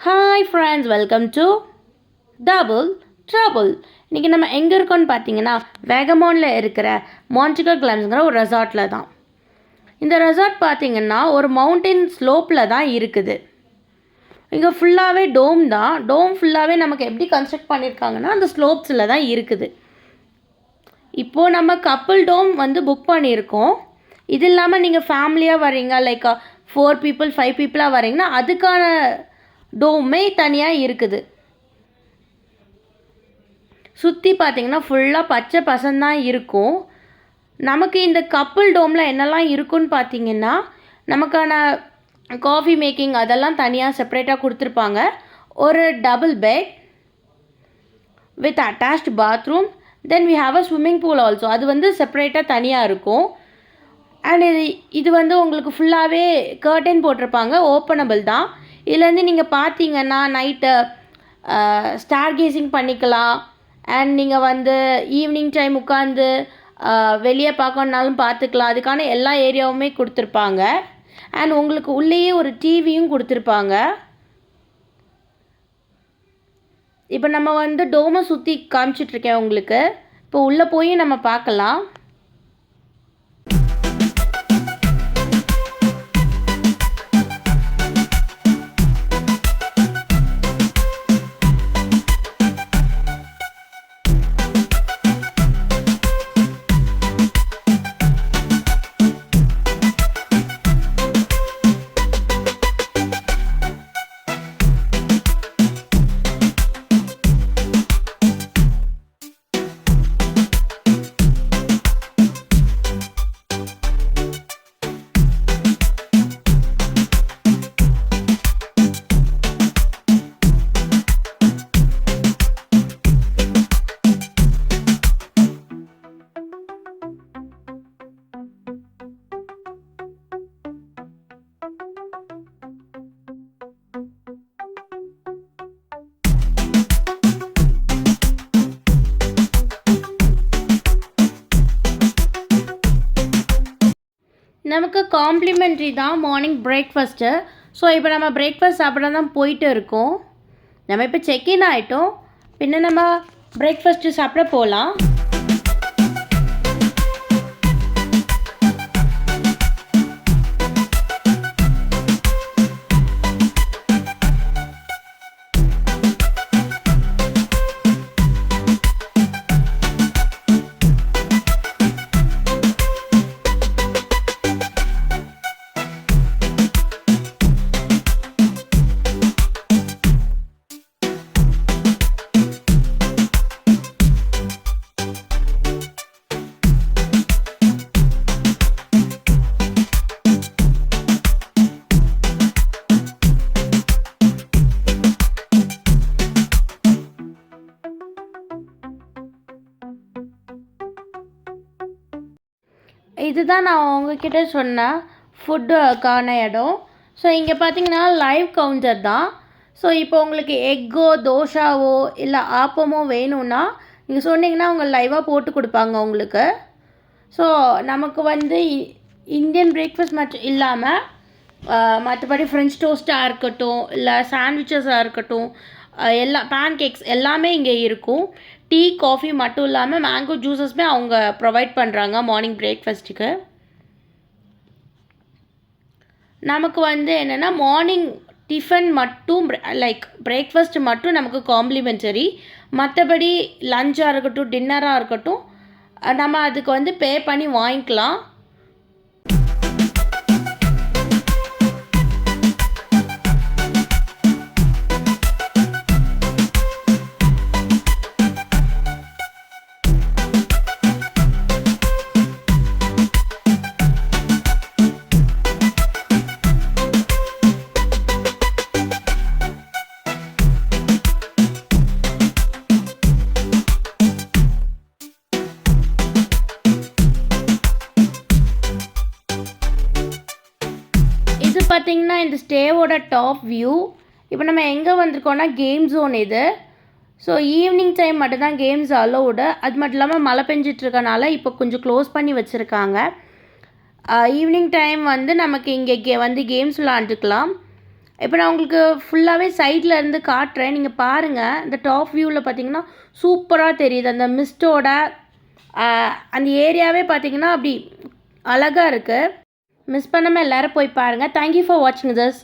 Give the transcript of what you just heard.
Hi friends, welcome to double trouble. இன்றைக்கி நம்ம எங்கே இருக்கோன்னு பார்த்தீங்கன்னா வேகமானில் இருக்கிற மான்டிகல் கிளைம்ஸுங்கிற ஒரு ரெசார்ட்டில் தான். இந்த ரெசார்ட் பார்த்திங்கன்னா ஒரு மவுண்டன் ஸ்லோப்பில் தான் இருக்குது. இங்கே ஃபுல்லாகவே டோம் தான். டோம் ஃபுல்லாகவே நமக்கு எப்படி கன்ஸ்ட்ரக்ட் பண்ணியிருக்காங்கன்னா அந்த ஸ்லோப்ஸில் தான் இருக்குது. இப்போது நம்ம கப்புள் டோம் வந்து புக் பண்ணியிருக்கோம். இது இல்லாமல் நீங்கள் ஃபேமிலியாக வரீங்க, லைக் 4 people 5 people வரீங்கன்னா அதுக்கான டோமே தனியாக இருக்குது. சுற்றி பார்த்திங்கன்னா ஃபுல்லாக பச்சை பசந்தான் இருக்கும். நமக்கு இந்த கப்புள் டோமில் என்னெல்லாம் இருக்குன்னு பார்த்திங்கன்னா நமக்கான காஃபி மேக்கிங் அதெல்லாம் தனியாக செப்பரேட்டாக கொடுத்துருப்பாங்க. ஒரு double bed with attached bathroom. Then we have a swimming pool also. அது வந்து செப்பரேட்டாக தனியாக இருக்கும். அண்ட் இது வந்து உங்களுக்கு ஃபுல்லாகவே கர்டன் போட்டிருப்பாங்க, ஓப்பனபிள் தான். இதுலேருந்து நீங்கள் பார்த்தீங்கன்னா நைட்டு ஸ்டார் கேசிங் பண்ணிக்கலாம். அண்ட் நீங்கள் வந்து ஈவினிங் டைம் உட்காந்து வெளியே பார்க்கணுன்னாலும் பார்த்துக்கலாம். அதுக்கான எல்லா ஏரியாவுமே கொடுத்துருப்பாங்க. அண்ட் உங்களுக்கு உள்ளேயே ஒரு டிவியும் கொடுத்துருப்பாங்க. இப்போ நம்ம வந்து டோமை சுற்றி காமிச்சிட்ருக்கேன் உங்களுக்கு. இப்போ உள்ளே போய் நம்ம பார்க்கலாம். நமக்கு காம்ப்ளிமெண்ட்ரி தான் மார்னிங் பிரேக்ஃபாஸ்ட்டு. ஸோ இப்போ நம்ம பிரேக்ஃபாஸ்ட் சாப்பிட தான் போயிட்டு இருக்கோம். நம்ம இப்போ செக்இன் ஆகிட்டோம். பின்ன நம்ம பிரேக்ஃபாஸ்ட்டு சாப்பிட போகலாம். இதுதான் நான் உங்ககிட்ட சொன்ன ஃபுட்டுக்கான இடம். ஸோ இங்கே பார்த்தீங்கன்னா லைவ் கவுண்டர் தான். ஸோ இப்போ உங்களுக்கு எக்கோ தோசாவோ இல்லை ஆப்பமோ வேணும்னா நீங்கள் சொன்னீங்கன்னா அவங்க லைவாக போட்டு கொடுப்பாங்க உங்களுக்கு. ஸோ நமக்கு வந்து இந்தியன் பிரேக்ஃபாஸ்ட் மட்டும் இல்லாமல் மற்றபடி ஃப்ரெஞ்ச் டோஸ்ட்டாக இருக்கட்டும், இல்லை சாண்ட்விச்சஸாக இருக்கட்டும், எல்லா பேன்கேக்ஸ் எல்லாமே இங்கே இருக்கும். டீ காஃபி மட்டும் இல்லாமல் மேங்கோ ஜூஸஸ்மே அவங்க ப்ரொவைட் பண்ணுறாங்க மார்னிங் பிரேக்ஃபாஸ்ட்டுக்கு. நமக்கு வந்து என்னென்னா மார்னிங் டிஃபன் மட்டும் லைக் பிரேக்ஃபாஸ்ட் மட்டும் நமக்கு காம்ப்ளிமெண்டரி. மற்றபடி லஞ்சாக இருக்கட்டும் டின்னராக இருக்கட்டும் நம்ம அதுக்கு வந்து பே பண்ணி வாங்கிக்கலாம். பார்த்திங்கன்னா இந்த ஸ்டேவோட டாப் வியூ. இப்போ நம்ம எங்கே வந்திருக்கோன்னா கேம் ஜோன் இது. ஸோ ஈவினிங் டைம் மட்டும்தான் கேம்ஸ் அலோவுடு. அது மட்டும் இல்லாமல் மழை பெஞ்சிட்ருக்கனால இப்போ கொஞ்சம் க்ளோஸ் பண்ணி வச்சுருக்காங்க. ஈவினிங் டைம் வந்து நமக்கு இங்கே வந்து கேம்ஸ் விளாண்டுக்கலாம். இப்போ நான் உங்களுக்கு ஃபுல்லாகவே சைடில் இருந்து காட்டுறேன். நீங்கள் பாருங்கள், இந்த டாப் வியூவில் பார்த்தீங்கன்னா சூப்பராக தெரியுது. அந்த மிஸ்ட்டோட அந்த ஏரியாவே பார்த்தீங்கன்னா அப்படி அழகாக இருக்குது. மிஸ் பண்ணாமல் எல்லோரும் போய் பாருங்கள். தேங்க்யூ ஃபார் வாட்சிங் திஸ்.